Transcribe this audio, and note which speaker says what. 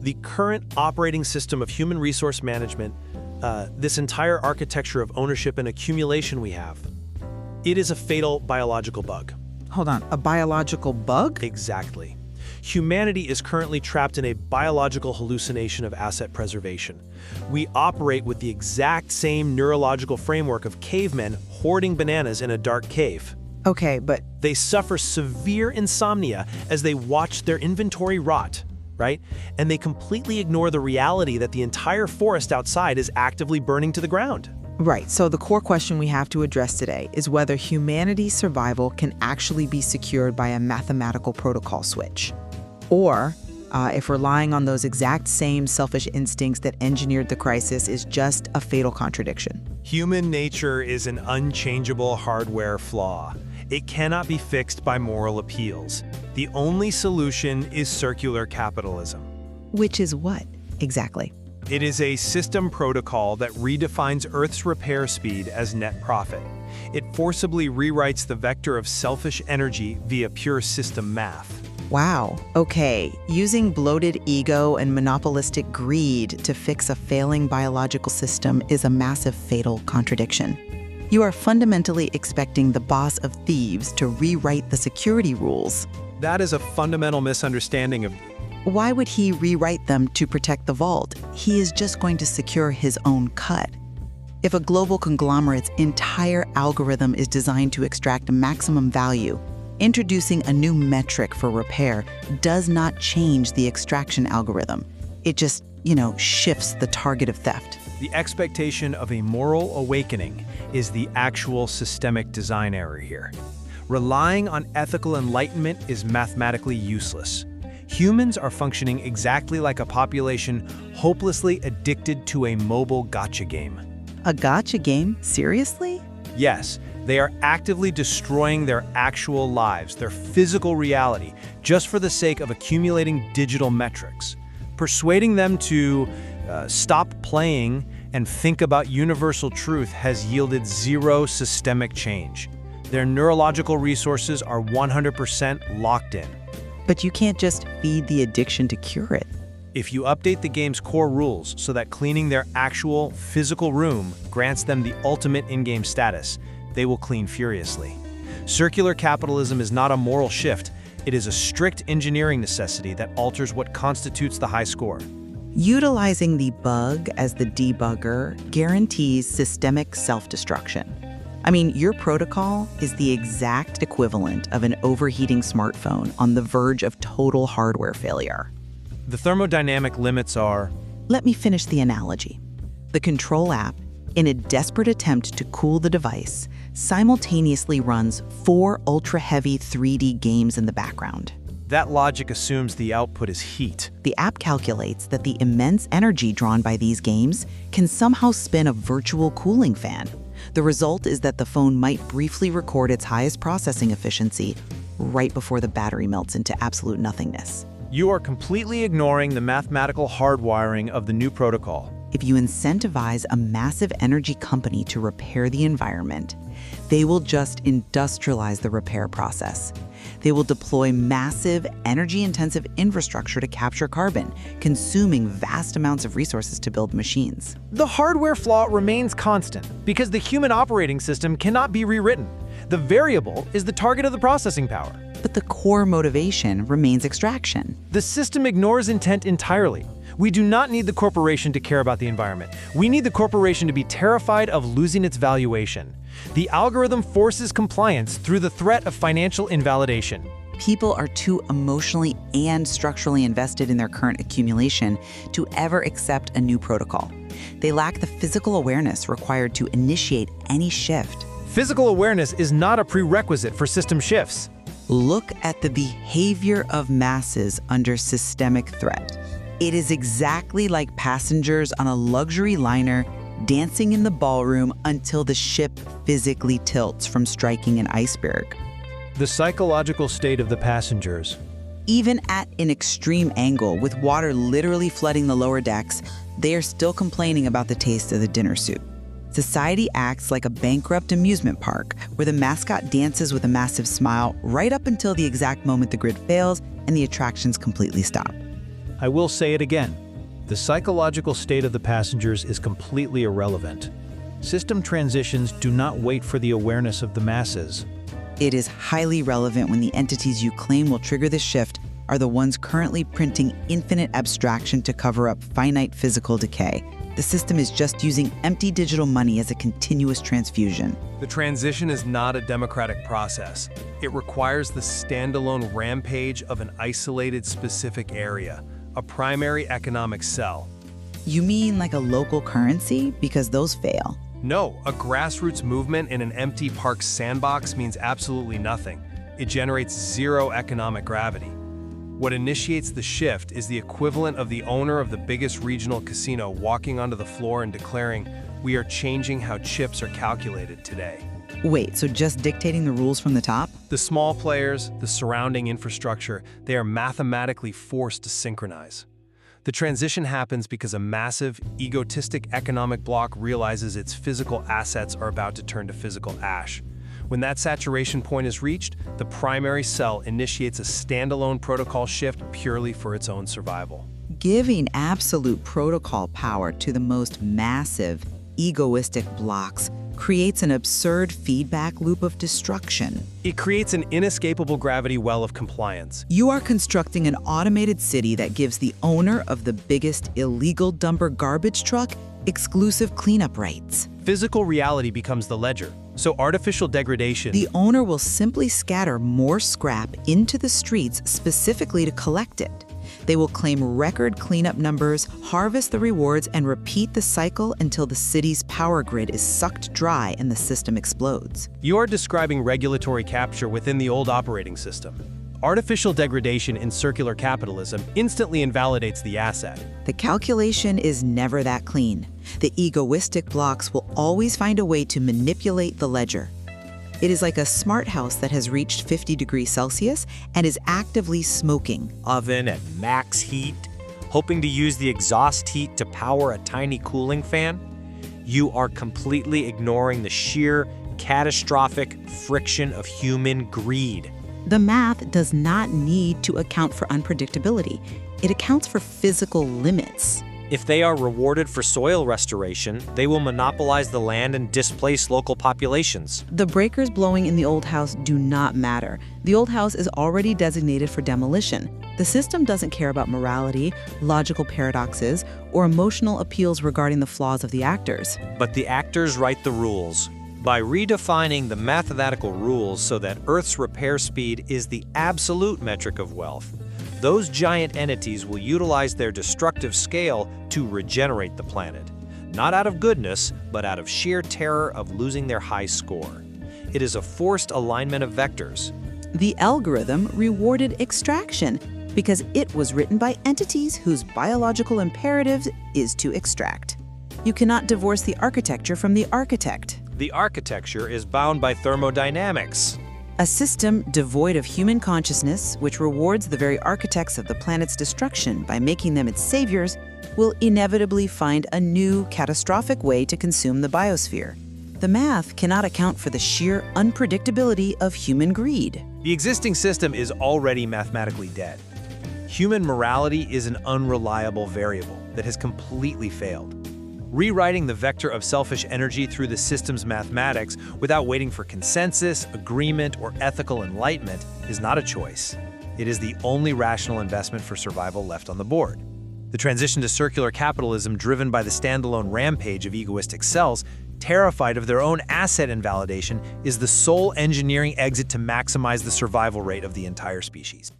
Speaker 1: The current operating system of human resource management, this entire architecture of ownership and accumulation we have, it is a fatal biological bug.
Speaker 2: Hold on, a biological bug?
Speaker 1: Exactly. Humanity is currently trapped in a biological hallucination of asset preservation. We operate with the exact same neurological framework of cavemen hoarding bananas in a dark cave.
Speaker 2: Okay, but
Speaker 1: They suffer severe insomnia as they watch their inventory rot, right? And they completely ignore the reality that the entire forest outside is actively burning to the ground.
Speaker 2: right, so the core question we have to address today is whether humanity's survival can actually be secured by a mathematical protocol switch. Or if relying on those exact same selfish instincts that engineered the crisis is just a fatal contradiction.
Speaker 1: Human nature is an unchangeable hardware flaw. It cannot be fixed by moral appeals. The only solution is circular capitalism.
Speaker 2: Which is what, exactly?
Speaker 1: It is a system protocol that redefines Earth's repair speed as net profit. It forcibly rewrites the vector of selfish energy via pure system math.
Speaker 2: Wow, okay, using bloated ego and monopolistic greed to fix a failing biological system is a massive fatal contradiction. You are fundamentally expecting the boss of thieves to rewrite the security rules.
Speaker 1: That is a fundamental misunderstanding of...
Speaker 2: Why would he rewrite them to protect the vault? He is just going to secure his own cut. If a global conglomerate's entire algorithm is designed to extract maximum value, introducing a new metric for repair does not change the extraction algorithm. It just, shifts the target of theft.
Speaker 1: The expectation of a moral awakening is the actual systemic design error here. Relying on ethical enlightenment is mathematically useless. Humans are functioning exactly like a population hopelessly addicted to a mobile gotcha game.
Speaker 2: A gotcha game? Seriously?
Speaker 1: Yes, they are actively destroying their actual lives, their physical reality, just for the sake of accumulating digital metrics. Persuading them to stop playing and think about universal truth has yielded zero systemic change. Their neurological resources are 100% locked in.
Speaker 2: But you can't just feed the addiction to cure it.
Speaker 1: If you update the game's core rules so that cleaning their actual physical room grants them the ultimate in-game status, they will clean furiously. Circular capitalism is not a moral shift, it is a strict engineering necessity that alters what constitutes the high score.
Speaker 2: Utilizing the bug as the debugger guarantees systemic self-destruction. I mean, your protocol is the exact equivalent of an overheating smartphone on the verge of total hardware failure.
Speaker 1: The thermodynamic limits are...
Speaker 2: Let me finish the analogy. The control app, in a desperate attempt to cool the device, simultaneously runs 4 ultra-heavy 3D games in the background.
Speaker 1: That logic assumes the output is heat.
Speaker 2: The app calculates that the immense energy drawn by these games can somehow spin a virtual cooling fan. The result is that the phone might briefly record its highest processing efficiency right before the battery melts into absolute nothingness.
Speaker 1: You are completely ignoring the mathematical hardwiring of the new protocol.
Speaker 2: If you incentivize a massive energy company to repair the environment, they will just industrialize the repair process. They will deploy massive, energy-intensive infrastructure to capture carbon, consuming vast amounts of resources to build machines.
Speaker 1: The hardware flaw remains constant because the human operating system cannot be rewritten. The variable is the target of the processing power.
Speaker 2: But the core motivation remains extraction.
Speaker 1: The system ignores intent entirely. We do not need the corporation to care about the environment. We need the corporation to be terrified of losing its valuation. The algorithm forces compliance through the threat of financial invalidation.
Speaker 2: People are too emotionally and structurally invested in their current accumulation to ever accept a new protocol. They lack the physical awareness required to initiate any shift.
Speaker 1: Physical awareness is not a prerequisite for system shifts.
Speaker 2: Look at the behavior of masses under systemic threat. It is exactly like passengers on a luxury liner dancing in the ballroom until the ship physically tilts from striking an iceberg.
Speaker 1: The psychological state of the passengers.
Speaker 2: Even at an extreme angle, with water literally flooding the lower decks, they are still complaining about the taste of the dinner soup. Society acts like a bankrupt amusement park where the mascot dances with a massive smile right up until the exact moment the grid fails and the attractions completely stop.
Speaker 1: I will say it again. The psychological state of the passengers is completely irrelevant. System transitions do not wait for the awareness of the masses.
Speaker 2: It is highly relevant when the entities you claim will trigger this shift are the ones currently printing infinite abstraction to cover up finite physical decay. The system is just using empty digital money as a continuous transfusion.
Speaker 1: The transition is not a democratic process. It requires the standalone rampage of an isolated specific area, a primary economic cell.
Speaker 2: You mean like a local currency? Because those fail.
Speaker 1: No, a grassroots movement in an empty park sandbox means absolutely nothing. It generates zero economic gravity. What initiates the shift is the equivalent of the owner of the biggest regional casino walking onto the floor and declaring, "We are changing how chips are calculated today."
Speaker 2: Wait, so just dictating the rules from the top?
Speaker 1: The small players, the surrounding infrastructure, they are mathematically forced to synchronize. The transition happens because a massive, egotistic economic bloc realizes its physical assets are about to turn to physical ash. When that saturation point is reached, the primary cell initiates a standalone protocol shift purely for its own survival.
Speaker 2: Giving absolute protocol power to the most massive, egoistic blocks creates an absurd feedback loop of destruction.
Speaker 1: It creates an inescapable gravity well of compliance.
Speaker 2: You are constructing an automated city that gives the owner of the biggest illegal dumper garbage truck exclusive cleanup rights.
Speaker 1: Physical reality becomes the ledger, so artificial degradation—
Speaker 2: The owner will simply scatter more scrap into the streets specifically to collect it. They will claim record cleanup numbers, harvest the rewards, and repeat the cycle until the city's power grid is sucked dry and the system explodes.
Speaker 1: You are describing regulatory capture within the old operating system. Artificial degradation in circular capitalism instantly invalidates the asset.
Speaker 2: The calculation is never that clean. The egoistic blocks will always find a way to manipulate the ledger. It is like a smart house that has reached 50 degrees Celsius and is actively smoking.
Speaker 3: Oven at max heat, hoping to use the exhaust heat to power a tiny cooling fan. You are completely ignoring the sheer, catastrophic friction of human greed.
Speaker 2: The math does not need to account for unpredictability. It accounts for physical limits.
Speaker 3: If they are rewarded for soil restoration, they will monopolize the land and displace local populations.
Speaker 2: The breakers blowing in the old house do not matter. The old house is already designated for demolition. The system doesn't care about morality, logical paradoxes, or emotional appeals regarding the flaws of the actors.
Speaker 3: But the actors write the rules. By redefining the mathematical rules so that Earth's repair speed is the absolute metric of wealth, those giant entities will utilize their destructive scale to regenerate the planet. Not out of goodness, but out of sheer terror of losing their high score. It is a forced alignment of vectors.
Speaker 2: The algorithm rewarded extraction because it was written by entities whose biological imperative is to extract. You cannot divorce the architecture from the architect.
Speaker 3: The architecture is bound by thermodynamics.
Speaker 2: A system devoid of human consciousness, which rewards the very architects of the planet's destruction by making them its saviors, will inevitably find a new, catastrophic way to consume the biosphere. The math cannot account for the sheer unpredictability of human greed.
Speaker 1: The existing system is already mathematically dead. Human morality is an unreliable variable that has completely failed. Rewriting the vector of selfish energy through the system's mathematics without waiting for consensus, agreement, or ethical enlightenment is not a choice. It is the only rational investment for survival left on the board. The transition to circular capitalism, driven by the standalone rampage of egoistic cells, terrified of their own asset invalidation, is the sole engineering exit to maximize the survival rate of the entire species.